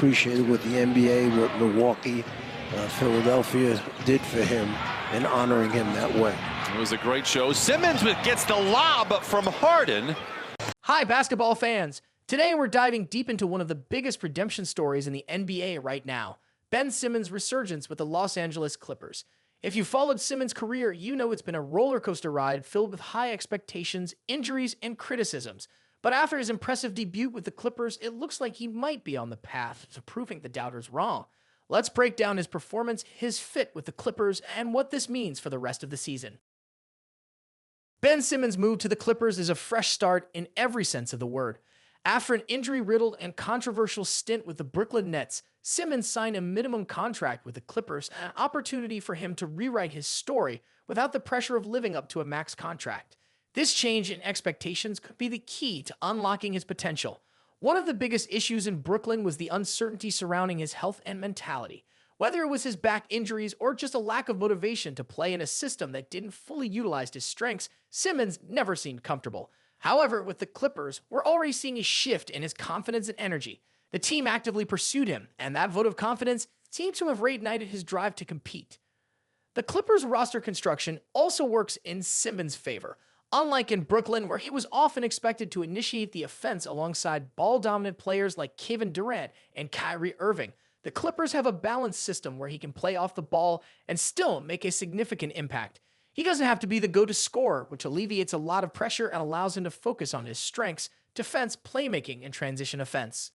Appreciated what the NBA, what Milwaukee, Philadelphia did for him in honoring him that way. It was a great show. Simmons gets the lob from Harden. Hi, basketball fans. Today we're diving deep into one of the biggest redemption stories in the NBA right now, Ben Simmons' resurgence with the Los Angeles Clippers. If you followed Simmons' career, you know it's been a roller coaster ride filled with high expectations, injuries, and criticisms. But after his impressive debut with the Clippers, it looks like he might be on the path to proving the doubters wrong. Let's break down his performance, his fit with the Clippers, and what this means for the rest of the season. Ben Simmons' move to the Clippers is a fresh start in every sense of the word. After an injury-riddled and controversial stint with the Brooklyn Nets, Simmons signed a minimum contract with the Clippers, an opportunity for him to rewrite his story without the pressure of living up to a max contract. This change in expectations could be the key to unlocking his potential. One of the biggest issues in Brooklyn was the uncertainty surrounding his health and mentality. Whether it was his back injuries or just a lack of motivation to play in a system that didn't fully utilize his strengths, Simmons never seemed comfortable. However, with the Clippers, we're already seeing a shift in his confidence and energy. The team actively pursued him, and that vote of confidence seems to have reignited his drive to compete. The Clippers' roster construction also works in Simmons' favor. Unlike in Brooklyn, where he was often expected to initiate the offense alongside ball-dominant players like Kevin Durant and Kyrie Irving, the Clippers have a balanced system where he can play off the ball and still make a significant impact. He doesn't have to be the go-to scorer, which alleviates a lot of pressure and allows him to focus on his strengths, defense, playmaking, and transition offense.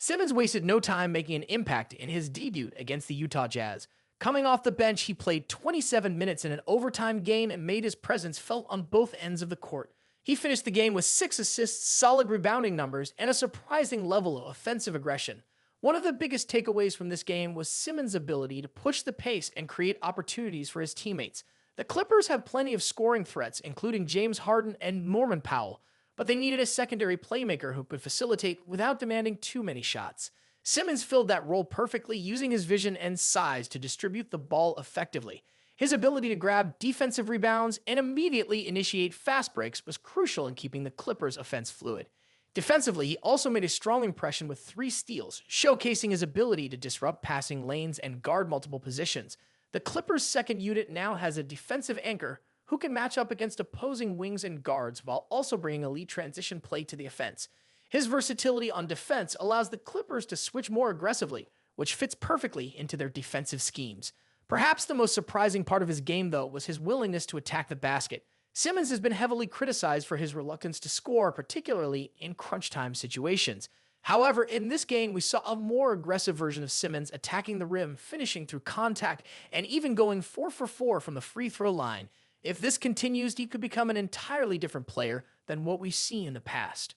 Simmons wasted no time making an impact in his debut against the Utah Jazz. Coming off the bench, he played 27 minutes in an overtime game and made his presence felt on both ends of the court. He finished the game with 6 assists, solid rebounding numbers, and a surprising level of offensive aggression. One of the biggest takeaways from this game was Simmons' ability to push the pace and create opportunities for his teammates. The Clippers have plenty of scoring threats, including James Harden and Norman Powell, but they needed a secondary playmaker who could facilitate without demanding too many shots. Simmons filled that role perfectly, using his vision and size to distribute the ball effectively. His ability to grab defensive rebounds and immediately initiate fast breaks was crucial in keeping the Clippers' offense fluid. Defensively, he also made a strong impression with 3 steals, showcasing his ability to disrupt passing lanes and guard multiple positions. The Clippers' second unit now has a defensive anchor who can match up against opposing wings and guards while also bringing elite transition play to the offense. His versatility on defense allows the Clippers to switch more aggressively, which fits perfectly into their defensive schemes. Perhaps the most surprising part of his game, though, was his willingness to attack the basket. Simmons has been heavily criticized for his reluctance to score, particularly in crunch time situations. However, in this game, we saw a more aggressive version of Simmons attacking the rim, finishing through contact, and even going 4 for 4 from the free throw line. If this continues, he could become an entirely different player than what we've seen in the past.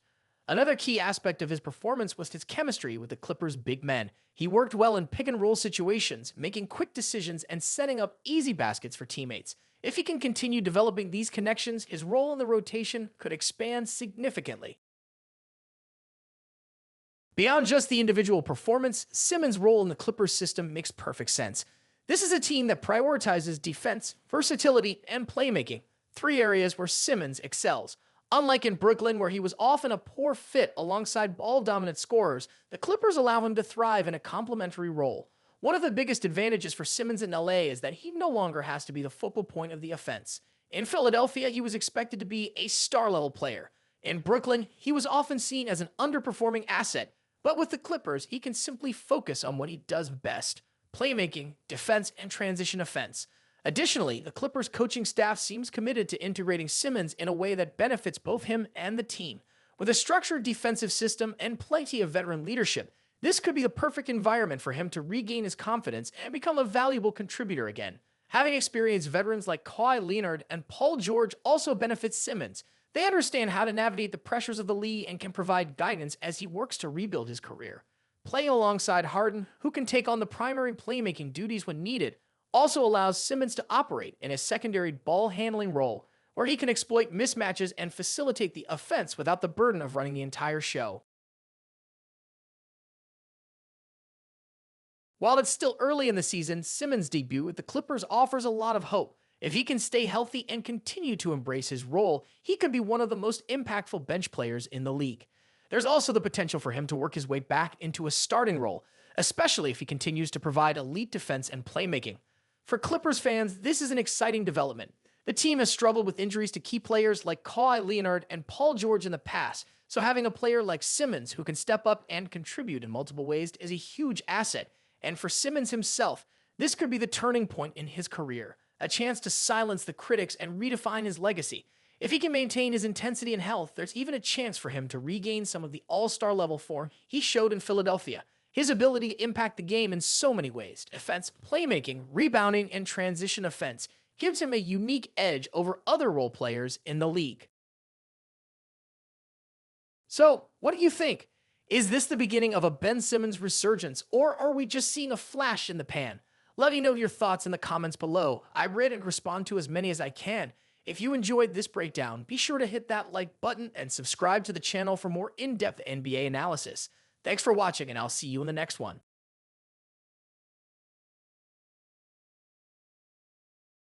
Another key aspect of his performance was his chemistry with the Clippers' big men. He worked well in pick-and-roll situations, making quick decisions and setting up easy baskets for teammates. If he can continue developing these connections, his role in the rotation could expand significantly. Beyond just the individual performance, Simmons' role in the Clippers system makes perfect sense. This is a team that prioritizes defense, versatility, and playmaking, 3 areas where Simmons excels. Unlike in Brooklyn, where he was often a poor fit alongside ball-dominant scorers, the Clippers allow him to thrive in a complementary role. One of the biggest advantages for Simmons in LA is that he no longer has to be the focal point of the offense. In Philadelphia, he was expected to be a star-level player. In Brooklyn, he was often seen as an underperforming asset, but with the Clippers, he can simply focus on what he does best: playmaking, defense, and transition offense. Additionally, the Clippers coaching staff seems committed to integrating Simmons in a way that benefits both him and the team. With a structured defensive system and plenty of veteran leadership, this could be the perfect environment for him to regain his confidence and become a valuable contributor again. Having experienced veterans like Kawhi Leonard and Paul George also benefits Simmons. They understand how to navigate the pressures of the league and can provide guidance as he works to rebuild his career. Playing alongside Harden, who can take on the primary playmaking duties when needed, also allows Simmons to operate in a secondary ball-handling role, where he can exploit mismatches and facilitate the offense without the burden of running the entire show. While it's still early in the season, Simmons' debut with the Clippers offers a lot of hope. If he can stay healthy and continue to embrace his role, he could be one of the most impactful bench players in the league. There's also the potential for him to work his way back into a starting role, especially if he continues to provide elite defense and playmaking. For Clippers fans, this is an exciting development. The team has struggled with injuries to key players like Kawhi Leonard and Paul George in the past, so having a player like Simmons who can step up and contribute in multiple ways is a huge asset. And for Simmons himself, this could be the turning point in his career, a chance to silence the critics and redefine his legacy. If he can maintain his intensity and health, there's even a chance for him to regain some of the all-star level form he showed in Philadelphia. His ability to impact the game in so many ways, defense, playmaking, rebounding, and transition offense, gives him a unique edge over other role players in the league. So, what do you think? Is this the beginning of a Ben Simmons resurgence, or are we just seeing a flash in the pan? Let me know your thoughts in the comments below. I read and respond to as many as I can. If you enjoyed this breakdown, be sure to hit that like button and subscribe to the channel for more in-depth NBA analysis. Thanks for watching, and I'll see you in the next one.